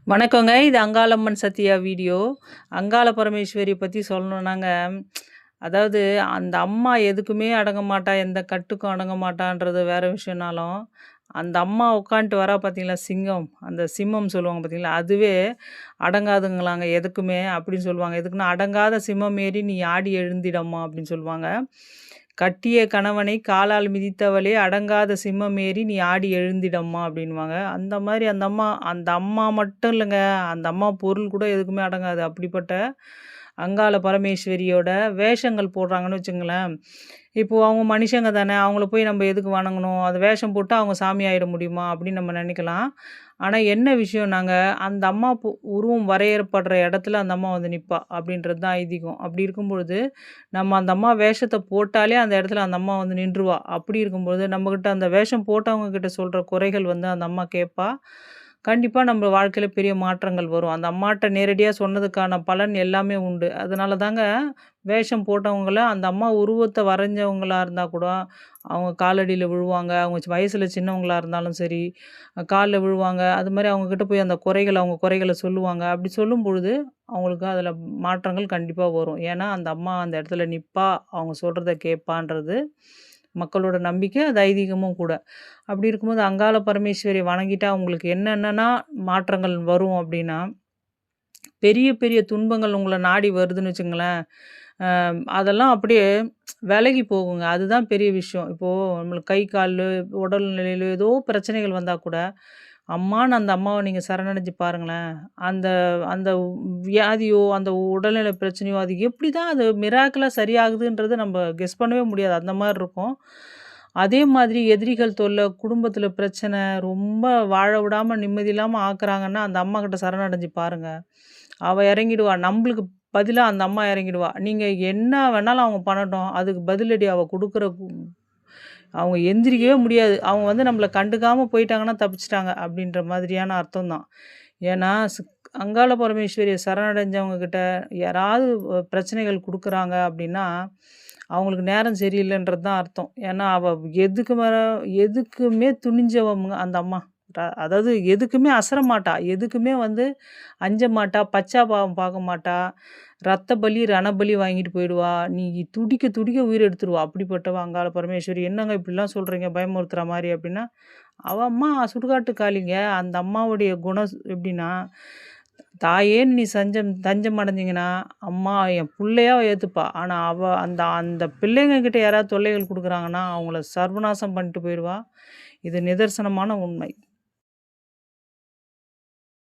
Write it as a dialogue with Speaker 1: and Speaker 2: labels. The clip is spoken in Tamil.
Speaker 1: வணக்கங்க. இது அங்காளம்மன் சத்யா வீடியோ. அங்காள பரமேஸ்வரிய பத்தி சொல்லணும்னாங்க, அதாவது அந்த அம்மா எதுக்குமே அடங்க மாட்டா, எந்த கட்டுக்கும் அடங்க மாட்டான்றது வேற விஷயம்னாலும், அந்த அம்மா உட்காந்துட்டு வரா பார்த்தீங்களா சிங்கம், அந்த சிம்மம் சொல்லுவாங்க பார்த்தீங்களா, அதுவே அடங்காதுங்களாங்க எதுக்குமே அப்படின்னு சொல்லுவாங்க. எதுக்குன்னா, "அடங்காத சிம்மம் ஏறி நீ ஆடி எழுந்திடம்மா" அப்படின்னு சொல்லுவாங்க. "கட்டிய கணவனை காலால் மிதித்தவளே அடங்காத சிம்மம் ஏறி நீ ஆடி எழுந்திடம்மா" அப்படின்னுவாங்க. அந்த மாரி அந்த அம்மா மட்டும் இல்லங்க, அந்த அம்மா பொருள் கூட எதுக்குமே அடங்காது. அப்படிப்பட்ட அங்காள பரமேஸ்வரியோட வேஷங்கள் போடுறாங்கன்னு வச்சுங்களேன். இப்போ அவங்க மனுஷங்க தானே, அவங்கள போய் நம்ம எதுக்கு வணங்கணும்? அது வேஷம் போட்டா அவங்க சாமி ஆயிட முடியுமா? அப்படின்னு நம்ம நெனைக்கலாம். ஆனா என்ன விஷயம்னாங்க, அந்த அம்மா உருவம் வரையப்படுற இடத்துல அந்த அம்மா வந்து நிப்பா, அப்படின்றது தான் ஐதீகம். அப்படி இருக்கும்பொழுது, நம்ம அந்த அம்மா வேஷத்த போட்டாலே அந்த இடத்துல அந்த அம்மா வந்து நின்றுவா. அப்படி இருக்கும்போது, நம்மகிட்ட அந்த வேஷம் போட்டவங்க கிட்ட சொல்ற குறைகள் வந்து அந்த அம்மா கேட்பா. கண்டிப்பா நம்ம வாழ்க்கையில பெரிய மாற்றங்கள் வரும். அந்த அம்மாட்ட நேரடியா சொன்னதுக்கான பலன் எல்லாமே உண்டு. அதனால தாங்க வேஷம் போட்டவங்கள அந்த அம்மா உருவத்த வரைஞ்சவங்களா இருந்தா கூட, அவங்க காலடியில விழுவாங்க. அவங்க வயசுல சின்னவங்களா இருந்தாலும் சரி, கால்ல விழுவாங்க. அது மாரி அவங்க கிட்ட போய் அந்த அவங்க குறைகள சொல்லுவாங்க. அப்படி சொல்லும்பொழுது, அவங்களுக்கு அதில மாற்றங்கள் கண்டிப்பா வரும். ஏன்னா, அந்த அம்மா அந்த இடத்துல நிப்பா, அவங்க சொல்றத கேட்பான்றது மக்களோட நம்பிக்கை. அது ஐதீகமும் கூட. அப்படி இருக்கும்போது அங்காள பரமேஸ்வரிய வணங்கிட்டா உங்களுக்கு என்னென்னனா மாற்றங்கள் வரும் அப்படின்னா, பெரிய பெரிய துன்பங்கள் உங்கள நாடி வருதுன்னு வச்சுங்களேன், அதெல்லாம் அப்படியே விலகி போகுங்க. அதுதான் பெரிய விஷயம். இப்போ நம்மளுக்கு கை, காலு, உடல் நிலையில ஏதோ பிரச்சனைகள் வந்தா கூட, அம்மான்னு அந்த அம்மாவ நீங்க சரணடைஞ்சு பாருங்களேன். அந்த அந்த வியாதியோ, அந்த உடல்நல பிரச்சனையோ, அது எப்படிதான் அது மிராக்கிளா சரியாகுதுன்றது நம்ம கெஸ் பண்ணவே முடியாது. அந்த மாரி இருக்கும். அதே மாதிரி எதிரிகள் தொல்ல, குடும்பத்தில பிரச்சனை, ரொம்ப வாழ விடாம நிம்மதி இல்லாம ஆக்குறாங்கன்னா, அந்த அம்மாகிட்ட சரணடைஞ்சு பாருங்க. அவ இறங்கிடுவா. நம்பளுக்கு பதிலா அந்த அம்மா இறங்கிடுவா. நீங்க என்ன வேணாலும் அவங்க பண்ணட்டும். அதுக்கு பதிலடி அவ குடுக்குற அவங்க எந்திரிக்கவே முடியாது. அவங்க வந்து நம்மள கண்டுக்காம போயிட்டாங்கன்னா தப்பிச்சுட்டாங்க, அப்படின்ற மாதிரியான அர்த்தம் தான். ஏன்னா, அங்காள பரமேஸ்வரிய சரணடைஞ்சவங்க கிட்ட யாராவது பிரச்சனைகள் குடுக்குறாங்க அப்படின்னா, அவங்களுக்கு நேரம் சரியில்லன்றது தான் அர்த்தம். ஏன்னா, அவ எதுக்கு மேல எதுக்குமே துணிஞ்சவங்க அந்த அம்மா. அதாவது எதுக்குமே அசர மாட்டா. எதுக்குமே வந்து அஞ்ச மாட்டா. பச்சாபாவம் பார்க்க மாட்டா. ரத்த பலி, ரணபலி வாங்கிட்டு போயிடுவா. நீ துடிக்க துடிக்க உயிர எடுத்துருவா. அப்படிப்பட்டவ அங்காள பரமேஸ்வரி. என்னங்க இப்படிலாம் சொல்றீங்க பயமுறுத்துற மாரி அப்படின்னா, அவ அம்மா சுடுகாட்டு காளிங்க. அந்த அம்மாவுடைய குணம் எப்படின்னா, தாயேன்னு நீ தஞ்சம் அடைஞ்சீங்கன்னா, அம்மா என் புள்ளையா ஏத்துப்பா. ஆனா அவ அந்த அந்த பிள்ளைங்க கிட்ட யாராவது தொல்லைகள் குடுக்குறாங்கன்னா, அவங்கள சர்வநாசம் பண்ணிட்டு போயிருவா. இது நிதர்சனமான உண்மை.